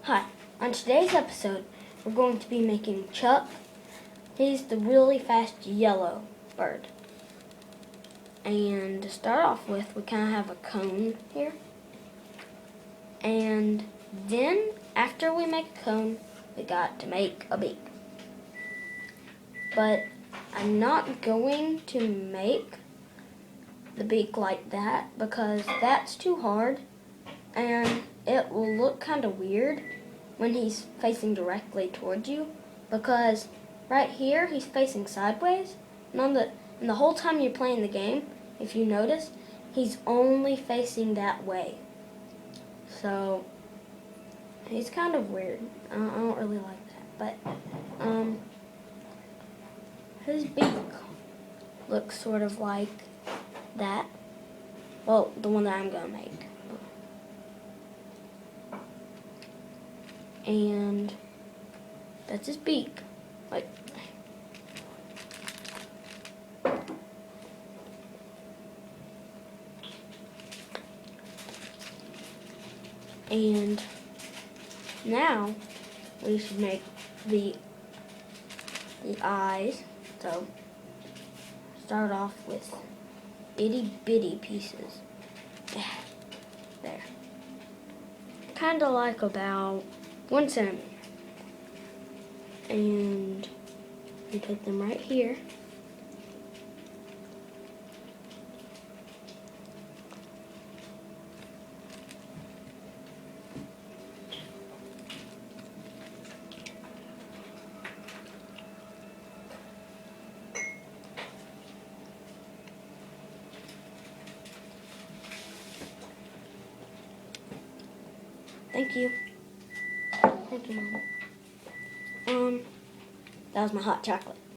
Hi, on today's episode, we're going to be making Chuck. He's the really fast yellow bird. And to start off with, we kind of have a cone here. And then, after we make a cone, we got to make a beak. But I'm not going to make the beak like that because that's too hard. And it will look kind of weird when he's facing directly towards you, because right here he's facing sideways, and the whole time you're playing the game, if you notice, he's only facing that way. So he's kind of weird. I don't really like that, but his beak looks sort of like that. Well, the one that I'm gonna make. And that's his beak. Like, and now we should make the eyes. So start off with itty bitty pieces. There. Kind of like about 1 centimeter. And we put them right here. Thank you. Thank you, Mom. That was my hot chocolate.